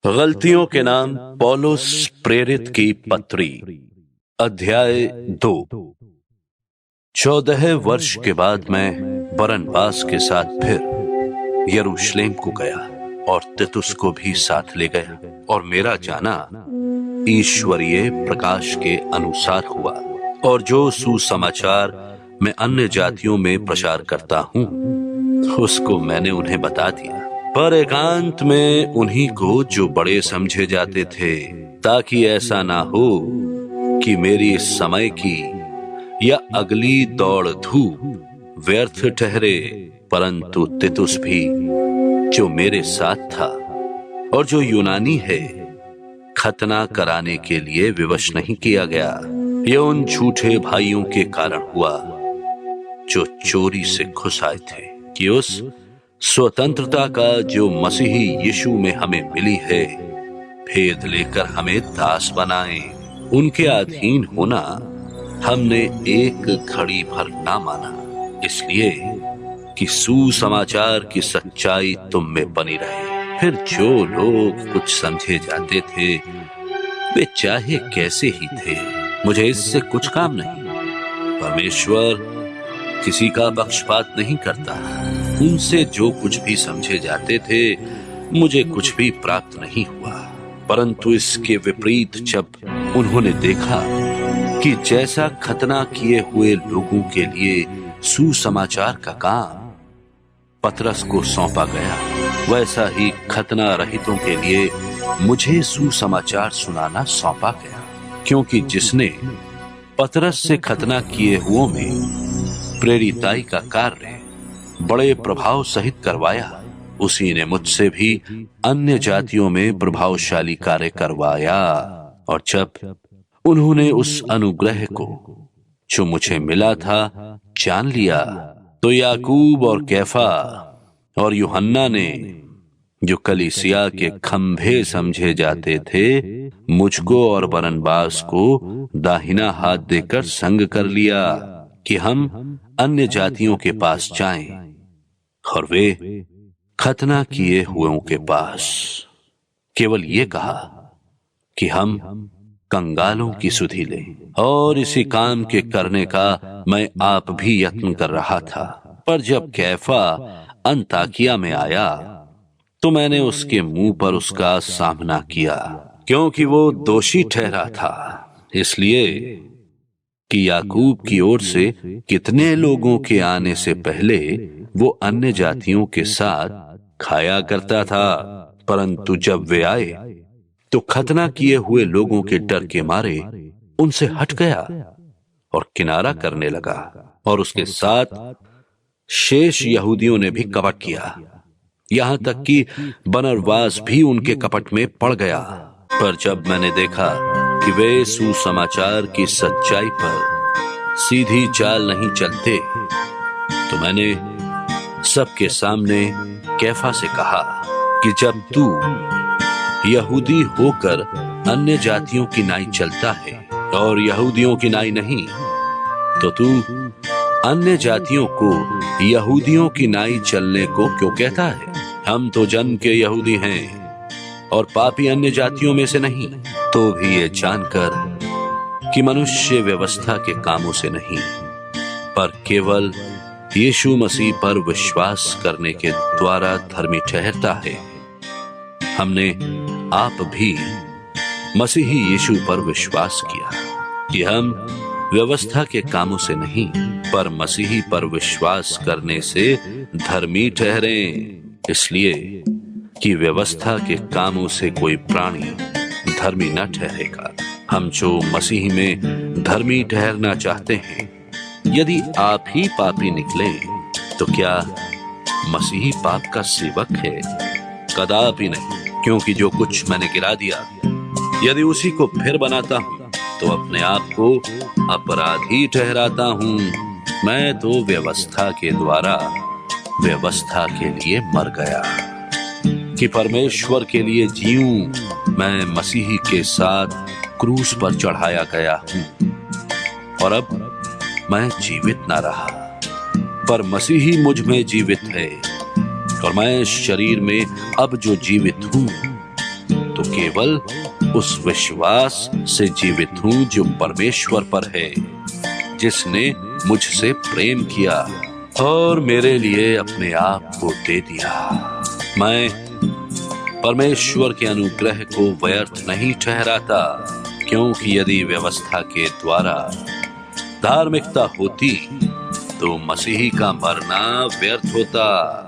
गलतियों के नाम पौलुस प्रेरित की पत्री अध्याय 2। 14 वर्ष के बाद मैं बरनबास के साथ फिर यरूशलेम को गया और तीतुस को भी साथ ले गया, और मेरा जाना ईश्वरीय प्रकाश के अनुसार हुआ। और जो सुसमाचार मैं अन्य जातियों में प्रचार करता हूँ उसको मैंने उन्हें बता दिया, पर एकांत में उन्हीं को जो बड़े समझे जाते थे, ताकि ऐसा ना हो कि मेरी समय की या अगली दौड़ धूप व्यर्थ ठहरे। परंतु तीतुस भी जो मेरे साथ था और जो यूनानी है, खतना कराने के लिए विवश नहीं किया गया। यह उन झूठे भाइयों के कारण हुआ जो चोरी से घुस आए थे, कि उस स्वतंत्रता का जो मसीही यीशु में हमें मिली है, भेद लेकर हमें दास बनाए। उनके अधीन होना हमने एक घड़ी भर ना माना, इसलिए कि सुसमाचार की सच्चाई तुम में बनी रहे। फिर जो लोग कुछ समझे जाते थे वे चाहे कैसे ही थे, मुझे इससे कुछ काम नहीं। परमेश्वर किसी का पक्षपात नहीं करता। उनसे जो कुछ भी समझे जाते थे मुझे कुछ भी प्राप्त नहीं हुआ, परंतु इसके विपरीत जब उन्होंने देखा कि जैसा खतना किए हुए लोगों के लिए सुसमाचार का काम पतरस को सौंपा गया, वैसा ही खतना रहितों के लिए मुझे सुसमाचार सुनाना सौंपा गया। क्योंकि जिसने पतरस से खतना किए हुओं में प्रेरिताई का कार्य बड़े प्रभाव सहित करवाया, उसी ने मुझसे भी अन्य जातियों में प्रभावशाली कार्य करवाया। और जब उन्होंने उस अनुग्रह को जो मुझे मिला था जान लिया, तो याकूब और कैफा और यूहन्ना ने, जो कलीसिया के खंभे समझे जाते थे, मुझको और बरनबास को दाहिना हाथ देकर संग कर लिया कि हम अन्य जातियों के पास जाएं और वे खतना किए हुओं के पास। केवल ये कहा कि हम कंगालों की सुधि लें, और इसी काम के करने का मैं आप भी यत्न कर रहा था। पर जब कैफा अंताकिया में आया तो मैंने उसके मुंह पर उसका सामना किया, क्योंकि वो दोषी ठहरा था, इसलिए कि याकूब की ओर से कितने लोगों के आने से पहले वो अन्य जातियों के साथ खाया करता था। परंतु जब वे आए तो खतना किए हुए लोगों के डर के मारे उनसे हट गया और किनारा करने लगा, और उसके साथ शेष यहूदियों ने भी कपट किया, यहां तक कि बरनबास भी उनके कपट में पड़ गया। पर जब मैंने देखा कि वे सुसमाचार की सच्चाई पर सीधी चाल नहीं चलते, तो मैंने सबके सामने कैफा से कहा कि जब तू यहूदी होकर अन्य जातियों की नाई चलता है और यहूदियों की नाई नहीं, तो तू अन्य जातियों को यहूदियों की नाई चलने को क्यों कहता है? हम तो जन्म के यहूदी हैं और पापी अन्य जातियों में से नहीं। तो भी ये जानकर कि मनुष्य व्यवस्था के कामों से नहीं, पर केवल यीशु मसीह पर विश्वास करने के द्वारा धर्मी ठहरता है, हमने आप भी मसीही यीशु पर विश्वास किया कि हम व्यवस्था के कामों से नहीं, पर मसीही पर विश्वास करने से धर्मी ठहरे। इसलिए कि व्यवस्था के कामों से कोई प्राणी धर्मी न ठहरेगा। हम जो मसीह में धर्मी ठहरना चाहते हैं, यदि आप ही पापी निकले तो क्या मसीही पाप का सेवक है? कदापि नहीं। क्योंकि जो कुछ मैंने गिरा दिया, यदि उसी को फिर बनाता हूं तो अपने आप को अपराधी ठहराता हूं। मैं तो व्यवस्था के द्वारा व्यवस्था के लिए मर गया कि परमेश्वर के लिए जीऊं। मैं मसीही के साथ क्रूस पर चढ़ाया गया हूं, और अब मैं जीवित ना रहा, पर मसीही मुझ में जीवित है। और मैं शरीर में अब जो जीवित हूं तो केवल उस विश्वास से जीवित हूं जो परमेश्वर पर है, जिसने मुझसे प्रेम किया और मेरे लिए अपने आप को दे दिया। मैं परमेश्वर के अनुग्रह को व्यर्थ नहीं ठहराता, क्योंकि यदि व्यवस्था के द्वारा धार्मिकता होती तो मसीही का मरना व्यर्थ होता।